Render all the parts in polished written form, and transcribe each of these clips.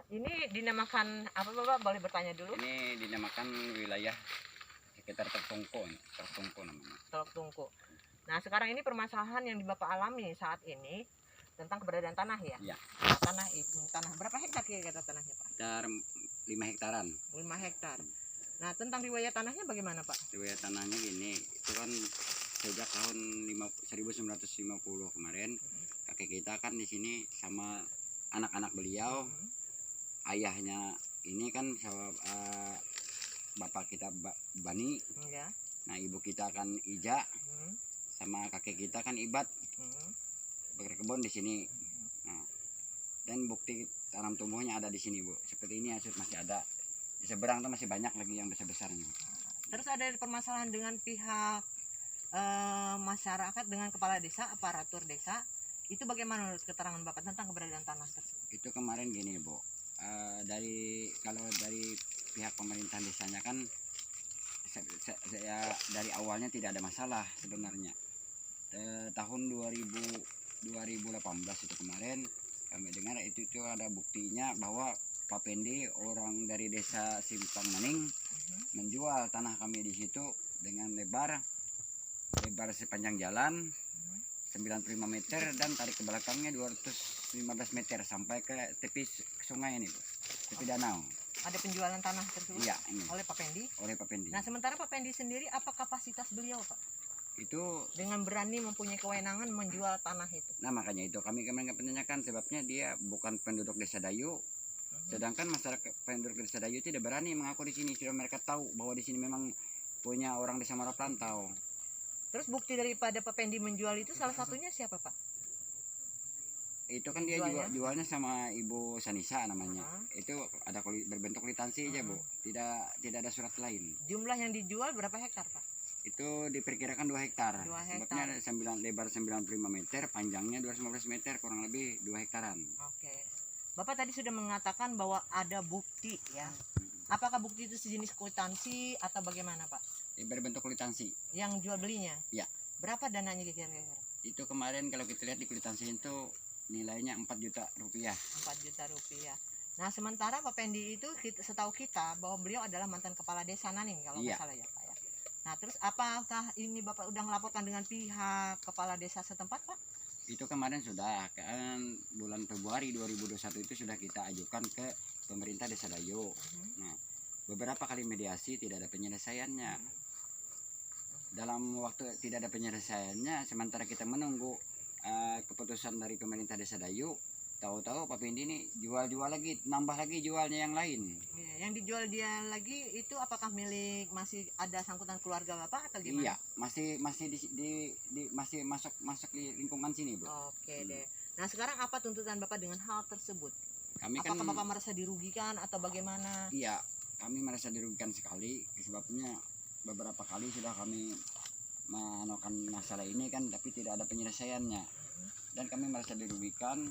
Ini dinamakan apa Bapak? Boleh bertanya dulu? Ini dinamakan wilayah sekitar Tertungko, Tertungko namanya. Teluk Tungku. Nah, sekarang ini permasalahan yang Bapak alami saat ini tentang keberadaan tanah ya? Iya. Tanah berapa hektar kira-kira tanahnya Pak? Sekitar 5 hektaran. 5 hektar. Nah, tentang riwayat tanahnya bagaimana Pak? Riwayat tanahnya gini, itu kan sejak tahun 1950 kemarin, kakek kita kan di sini sama anak-anak beliau, ayahnya ini kan sama bapak kita Bani, Ya. nah ibu kita kan Ija, sama kakek kita kan Ibat, berkebun di sini. Nah, dan bukti tanam tumbuhnya ada di sini Bu, seperti ini masih ada. Di seberang tuh masih banyak lagi yang besar-besarnya. Terus ada permasalahan dengan pihak masyarakat dengan kepala desa, aparatur desa, itu bagaimana menurut keterangan Bapak tentang keberadaan tanah tersebut? Itu kemarin gini Bu, kalau dari pihak pemerintah desanya kan saya dari awalnya tidak ada masalah sebenarnya. Tahun 2018 itu kemarin kami dengar itu ada buktinya bahwa Pak Pendi orang dari desa Simpang Maning menjual tanah kami di situ dengan lebar sepanjang jalan 95 meter dan tarik ke belakangnya 215 meter sampai ke tepi sungai ini, tepi danau. Ada penjualan tanah tersebut? Iya, ini. Oleh Pak Pendi? Oleh Pak Pendi. Nah, sementara Pak Pendi sendiri apa kapasitas beliau Pak? Itu dengan berani mempunyai kewenangan menjual tanah itu. Nah, makanya itu kami kemarin menanyakan sebabnya dia bukan penduduk desa Dayu. Sedangkan masyarakat penduduk desa Dayu tidak berani mengaku di sini, sudah mereka tahu bahwa di sini memang punya orang desa Marapantau. Terus bukti daripada Pak Pendi menjual itu salah satunya siapa Pak? Itu kan dia jualnya sama Ibu Sanisa namanya. Itu ada berbentuk kwitansi aja Bu, tidak ada surat lain. Jumlah yang dijual berapa hektar Pak? Itu diperkirakan 2 hektar. 2 hektar. Sebabnya lebar 95 meter, panjangnya 215 meter, kurang lebih 2 hektaran. Oke. Bapak tadi sudah mengatakan bahwa ada bukti ya. Apakah bukti itu sejenis kwitansi atau bagaimana Pak? Berbentuk kwitansi. Yang jual belinya? Ya. Berapa dananya kira-kira? Itu kemarin kalau kita lihat di kwitansi itu nilainya 4 juta rupiah. 4 juta rupiah. Nah, sementara Pak Pendi itu setahu kita bahwa beliau adalah mantan kepala desa Naning kalau nggak salah ya Pak ya. Nah, terus apakah ini Bapak udah melaporkan dengan pihak kepala desa setempat Pak? Itu kemarin sudah, kan bulan Februari 2021 itu sudah kita ajukan ke pemerintah desa Dayu. Nah, beberapa kali mediasi tidak ada penyelesaiannya. Dalam waktu tidak ada penyelesaiannya, sementara kita menunggu keputusan dari pemerintah desa Dayu, tahu-tahu Pak Pendi ini jual lagi, nambah lagi jualnya yang lain. Yang dijual dia lagi itu apakah milik masih ada sangkutan keluarga Bapak atau gimana? Iya, masih masih masuk di lingkungan sini Bu. Oke deh. Nah, sekarang apa tuntutan Bapak dengan hal tersebut? Apakah Bapak merasa dirugikan atau bagaimana? Iya, kami merasa dirugikan sekali, sebabnya beberapa kali sudah kami melakukan masalah ini kan, tapi tidak ada penyelesaiannya, dan kami merasa dirugikan.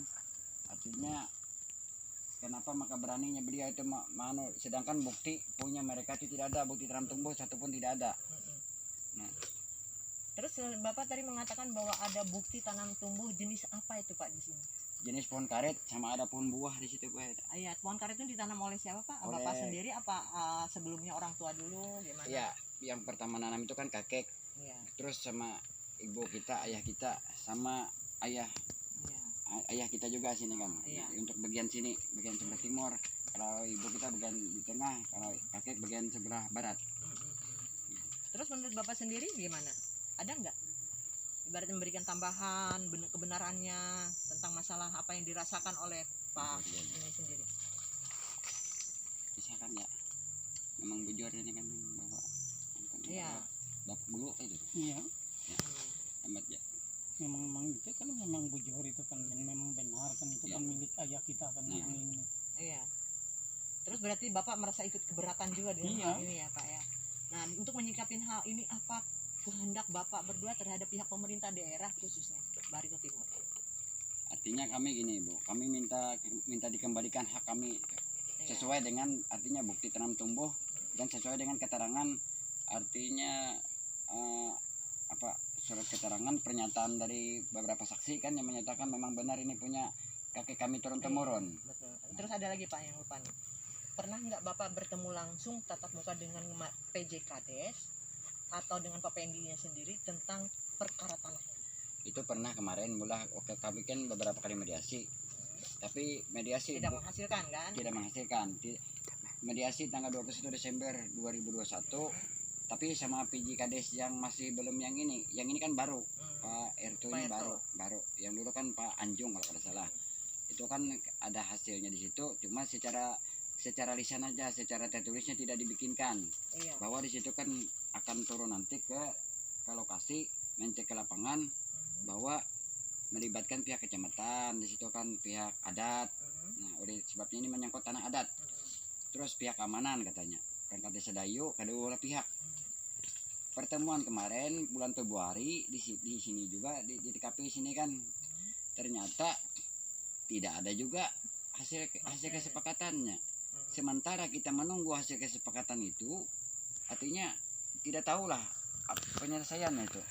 Artinya kenapa maka beraninya beliau itu sedangkan bukti punya mereka itu tidak ada, bukti tanam tumbuh satupun tidak ada. Nah, terus Bapak tadi mengatakan bahwa ada bukti tanam tumbuh jenis apa itu Pak di sini? Jenis pohon karet sama ada pohon buah di situ Pak. Iya, pohon karet itu ditanam oleh siapa Pak? Bapak sendiri apa sebelumnya orang tua dulu gimana? Iya, yang pertama nanam itu kan kakek. Iya. Terus sama ibu kita, ayah kita, sama ayah kita juga sini kan. Iya. Untuk bagian sini, bagian sebelah timur. Kalau ibu kita bagian di tengah, kalau kakek bagian sebelah barat. Terus menurut Bapak sendiri gimana? Ada nggak? Ibarat memberikan tambahan kebenarannya tentang masalah apa yang dirasakan oleh Pak ini sendiri. Bisa kan ya? Memang bujur ini kan Bapak. Iya. Bapak dulu itu. Iya. Amat ya. Memang itu kan memang bujur itu kan yang memang benar kan itu kan milik ayah kita kan yang ini. Iya. Terus berarti Bapak merasa ikut keberatan juga dengan hal ini ya Pak ya. Nah, untuk menyikapin hal ini apa kehendak Bapak berdua terhadap pihak pemerintah daerah khususnya Barito Timur? Artinya kami gini Bu, kami minta dikembalikan hak kami sesuai dengan artinya bukti tanam tumbuh dan sesuai dengan keterangan artinya surat keterangan pernyataan dari beberapa saksi kan yang menyatakan memang benar ini punya kakek kami turun temurun. Betul. Terus ada lagi Pak yang lupa nih. Pernah nggak Bapak bertemu langsung tatap muka dengan PJ Kades atau dengan Pak Pendinya sendiri tentang perkara tanah ini? Itu pernah kemarin mulai oke kami kan beberapa kali mediasi, tapi mediasi Tidak menghasilkan kan? tidak menghasilkan. Mediasi tanggal 21 Desember 2021, tapi sama PJ Kades yang masih belum yang ini kan baru. Pak Erto Pak ini Erto. baru. Yang dulu kan Pak Anjung kalau tidak salah. Itu kan ada hasilnya di situ, cuma secara lisan aja, secara tertulisnya tidak dibikinkan. Iya. Bahwa di situ kan akan turun nanti ke lokasi, mencek ke lapangan, bahwa melibatkan pihak kecamatan, di situ kan pihak adat. Nah, oleh sebabnya ini menyangkut tanah adat. Terus pihak keamanan katanya, kan Desa Dayu, kedua belah pihak. Pertemuan kemarin bulan Februari di sini juga di TKP sini kan ternyata tidak ada juga hasil kesepakatannya. Sementara kita menunggu hasil kesepakatan itu, artinya tidak tahulah penyelesaiannya itu.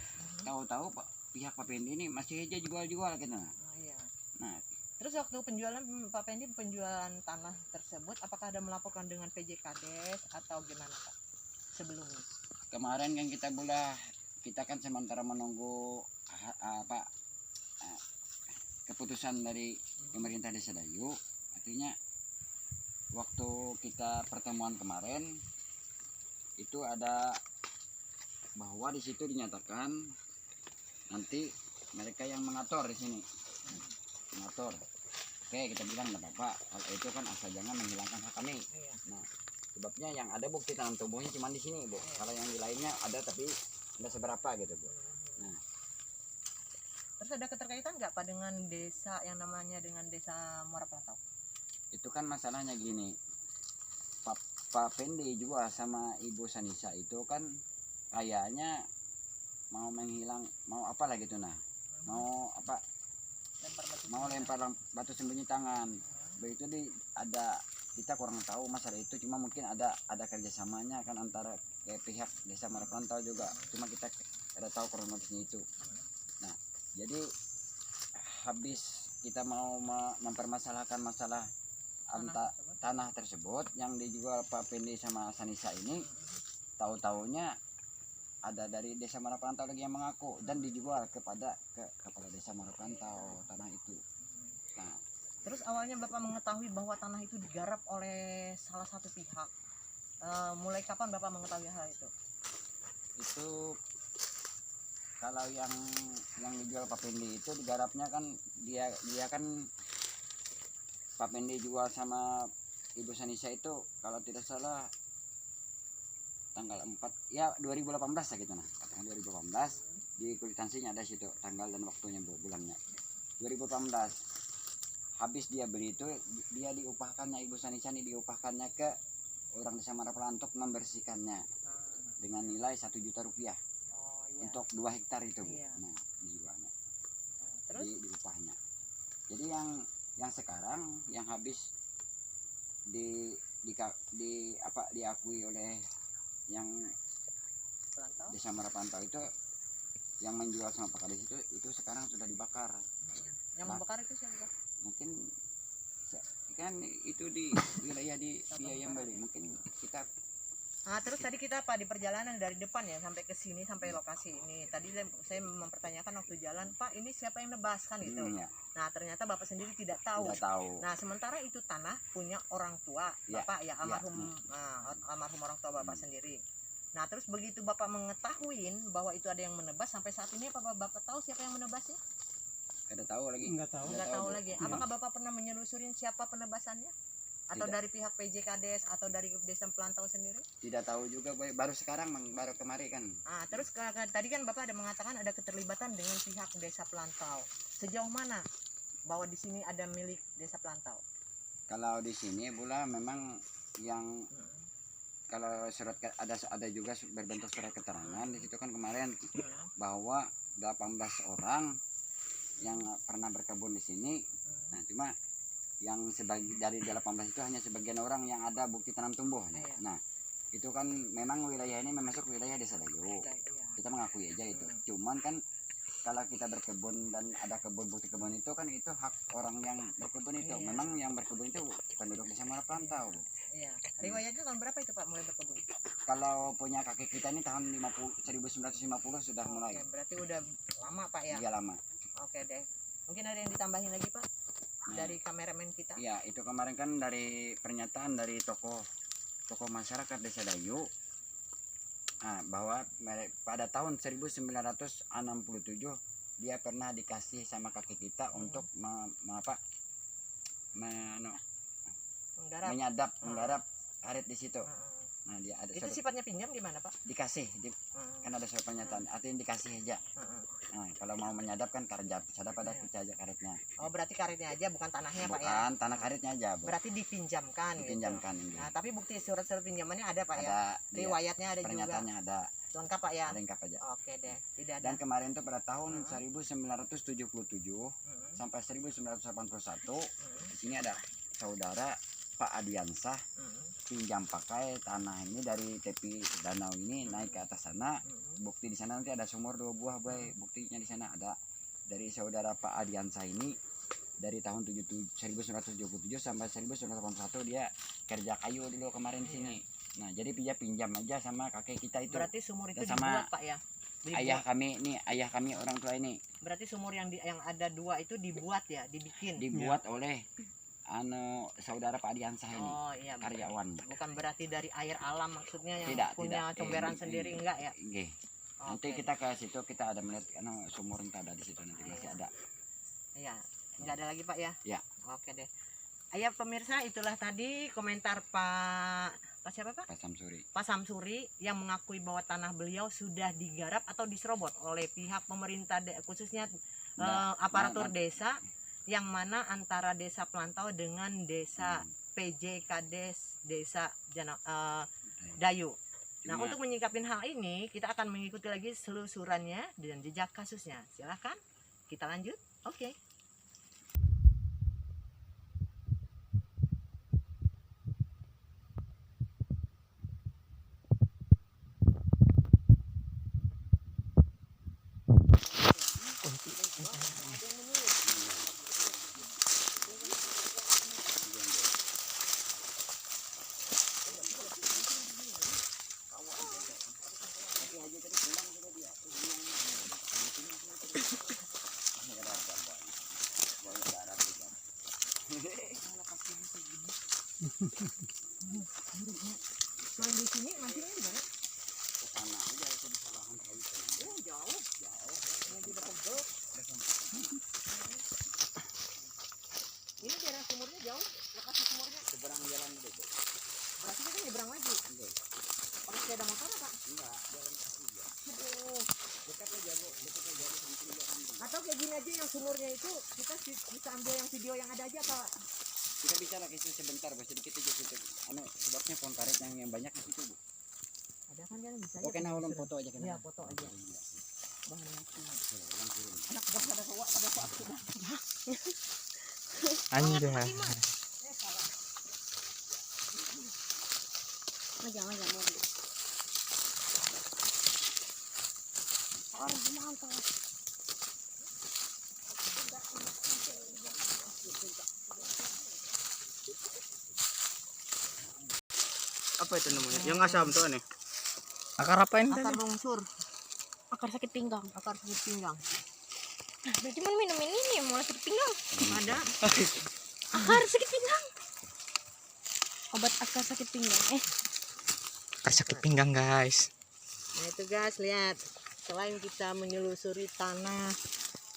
Tahu-tahu pihak Pak Pendi ini masih aja jual-jual gitu. Iya. Nah, terus waktu penjualan Pak Pendi penjualan tanah tersebut, apakah ada melaporkan dengan PJ Kades atau gimana Pak sebelumnya? kemarin kan kita kan sementara menunggu keputusan dari pemerintah Desa Dayu. Artinya waktu kita pertemuan kemarin itu ada bahwa di situ dinyatakan nanti mereka yang mengatur di sini, mengatur. Oke, kita bilang nggak apa-apa, kalau itu kan asal jangan menghilangkan hak kami. Iya. Nah, sebabnya yang ada bukti tanam tumbuhnya cuma di sini, Bu. Kalau yang di lainnya ada tapi nggak seberapa gitu, Bu. Nah, terus ada keterkaitan nggak Pak dengan desa yang namanya dengan desa Muara Pelantau? itu kan masalahnya gini, Pak Pendi juga sama Ibu Sanisa itu kan kayaknya mau mau apa lagi tuh, nah mau apa, lempar batu sembunyi tangan. Begitu ada, kita kurang tahu masalah itu, cuma mungkin ada kerjasamanya kan antara pihak desa Muara Pelantau juga, cuma kita tidak tahu kronologisnya itu. Nah, jadi habis kita mau mempermasalahkan masalah tanah tersebut yang dijual Pak Pendi sama Sanisa ini, tahu-taunya ada dari desa Muara Pelantau lagi yang mengaku dan dijual kepada kepala desa Muara Pelantau tanah itu. Nah, terus awalnya Bapak mengetahui bahwa tanah itu digarap oleh salah satu pihak. Mulai kapan Bapak mengetahui hal itu? Itu kalau yang dijual Pak Pendi itu digarapnya kan dia kan Pak Pendi jual sama Ibu Sanisa itu kalau tidak salah tanggal 4 ya 2018 lah gitu, nah katakan 2018 di kuitansinya ada situ tanggal dan waktunya, Bu, bulannya 2018. Habis dia beli itu, dia diupahkannya, Ibu Sanisa ini diupahkannya ke orang desa Muara Pelantau untuk membersihkannya dengan nilai 1 juta rupiah. Iya. Untuk 2 hektar itu, Bu. Iya. Nah, dijualnya. Terus Di upahnya. Jadi yang sekarang yang habis diakui oleh yang Pelantau? desa Muara Pelantau itu yang menjual sama Pak Kades itu sekarang sudah dibakar. Yang membakar itu siapa? Mungkin kan itu di wilayah dia yang beli, mungkin kita. Terus tadi kita Pak di perjalanan dari depan ya sampai ke sini, sampai lokasi ini. Tadi saya mempertanyakan waktu jalan, Pak ini siapa yang nebas kan itu. Ya. Nah ternyata Bapak sendiri tidak tahu. Tidak tahu. Nah sementara itu tanah punya orang tua Ya. Bapak ya, almarhum almarhum orang tua Bapak sendiri. Nah terus begitu Bapak mengetahui bahwa itu ada yang menebas, sampai saat ini apa Bapak tahu siapa yang menebasnya? Tidak tahu lagi. Enggak tahu. Nggak tahu Bu. lagi. Apakah Bapak pernah menyelusurin siapa penebasannya? Atau Tidak. dari pihak PJ Kades atau dari desa Pelantau sendiri? Tidak tahu juga, Bu. Baru sekarang, baru kemarin kan. Terus tadi kan Bapak ada mengatakan ada keterlibatan dengan pihak desa Pelantau. Sejauh mana bahwa di sini ada milik desa Pelantau? Kalau di sini pula memang yang kalau surat ada juga berbentuk surat keterangan di situ kan kemarin bahwa 18 orang yang pernah berkebun di sini. Nah, cuma yang dari 18 itu hanya sebagian orang yang ada bukti tanam tumbuh. Nah, itu kan memang wilayah ini masuk wilayah Desa Dayu. Kita mengakui aja itu. Cuman kan kalau kita berkebun dan ada kebun, bukti kebun itu kan itu hak orang yang berkebun itu. Iya. Memang yang berkebun itu penduduk desa Malapantau. Iya. Riwayatnya tahun berapa itu Pak mulai berkebun? Kalau punya kakek kita ini tahun 1950 sudah mulai. Oke, berarti udah lama Pak ya. Iya lama. Oke deh. Mungkin ada yang ditambahin lagi Pak Nah, dari kameramen kita? iya, itu kemarin kan dari pernyataan dari tokoh masyarakat Desa Dayu, bahwa pada tahun 1967 dia pernah dikasih sama kakek kita untuk Menggarap. menggarap karet di situ. Heeh. Nah, dia ada Itu surat sifatnya pinjam gimana Pak? dikasih, kan ada surat pernyataan, artinya dikasih aja. Heeh. Nah, kalau mau menyadap kan sadap ada Iya. kita aja karetnya. Oh berarti karetnya aja bukan tanahnya Pak ya? Bukan tanah karetnya aja, Bu. Berarti dipinjamkan. Dipinjamkan Gitu. ini. Nah tapi bukti surat-surat pinjamannya ada Pak ya? Ada dia, Riwayatnya ada juga. pernyataannya ada, Lengkap Pak ya? lengkap aja. Oke deh. Tidak ada. Dan kemarin tuh pada tahun Heeh. 1977 Heeh. sampai 1981 Heeh. di sini ada saudara Pak Adiansah Heeh. pinjam pakai tanah ini dari tepi danau ini naik ke atas sana. Heeh. Bukti di sana nanti ada sumur 2 buah, boy. Buktinya di sana ada dari saudara Pak Adiansah ini dari tahun 1977 sampai 1981 dia kerja kayu dulu kemarin di sini. Nah, jadi dia pinjam aja sama kakek kita itu. Berarti sumur itu Dan sama dibuat Pak ya? Ayah kami orang tua ini Berarti sumur yang ada 2 itu dibuat ya, dibikin. dibuat oleh saudara Pak Adiansah ini, Oh iya. karyawan. Bukan berarti dari air alam maksudnya yang Tidak, punya tidak. comberan sendiri enggak ya? Nggih. Nanti Oke. kita ke situ, kita ada melihat sumur entah ada di situ nanti masih ada. Iya. Enggak ada lagi Pak ya? Ya. Oke deh. Ayo pemirsa, itulah tadi komentar Pak siapa Pak? Pak Samsuri. Pak Samsuri yang mengakui bahwa tanah beliau sudah digarap atau diserobot oleh pihak pemerintah khususnya aparatur desa, yang mana antara desa Pelantau dengan desa PJ Kades desa Dayu. Nah, Cuma- untuk menyingkapin hal ini, kita akan mengikuti lagi selusurannya dan jejak kasusnya. Silahkan kita lanjut. Oke. Selain di sini, mancingnya di mana? Kesana aja itu bisa lahan kayu. Oh, jauh. Ini juga pegel. Ini daerah sumurnya jauh, lokasi sumurnya. Seberang jalan itu. Berarti kita nyebrang lagi. Enggak. Pakai sepeda motor apa? Enggak, jalan kaki aja. Aduh. Dekat aja, Bu. Dekat aja di samping jalan. Atau kayak gini aja yang sumurnya itu kita bisa ambil yang video yang ada aja Pak. Kita bisa lah kisah sebentar, Bu. Sedikit aja situ. Sebabnya pohon karet yang banyak di situ, Bu. Ada kan kan bisa. Oke, nah ulun foto aja kan. Iya, foto aja. Bahan anak gak pada tua sudah. Anjay. Salah. Jangan orang mantap. Apa itu namanya? Yang asam tuh nih. Akar apa ini? Akar longsur, Akar sakit pinggang. akar sakit pinggang. Nah, berarti mau minum ini mau sakit pinggang. Ada. Akar sakit pinggang. Obat akar sakit pinggang. Akar sakit pinggang, guys. Nah itu guys, lihat. Selain kita menyelusuri tanah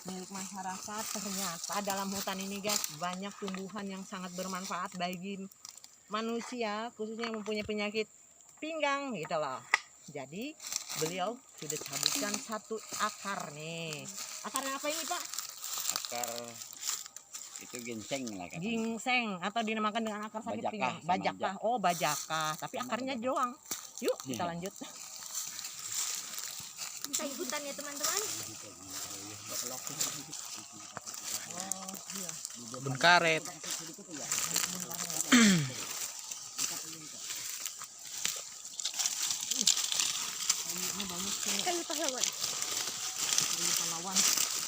milik masyarakat, ternyata dalam hutan ini guys banyak tumbuhan yang sangat bermanfaat bagi manusia, khususnya yang mempunyai penyakit pinggang gitu loh. Jadi beliau sudah cabutkan satu akar nih. Akarnya apa ini Pak? Akar itu ginseng lah katanya. Ginseng atau dinamakan dengan akar sakit Bajakah pinggang. sama Bajakah. Oh bajakah. Tapi Sama akarnya bajakah. doang. Yuk kita Iya. lanjut. Kita ikutan ya teman-teman. Oh iya. Kebun karet. Ini banyak sih. Kayu pahlawan. Kayu pahlawan.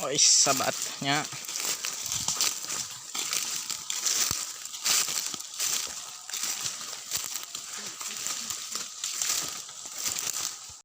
Oh, sabatnya.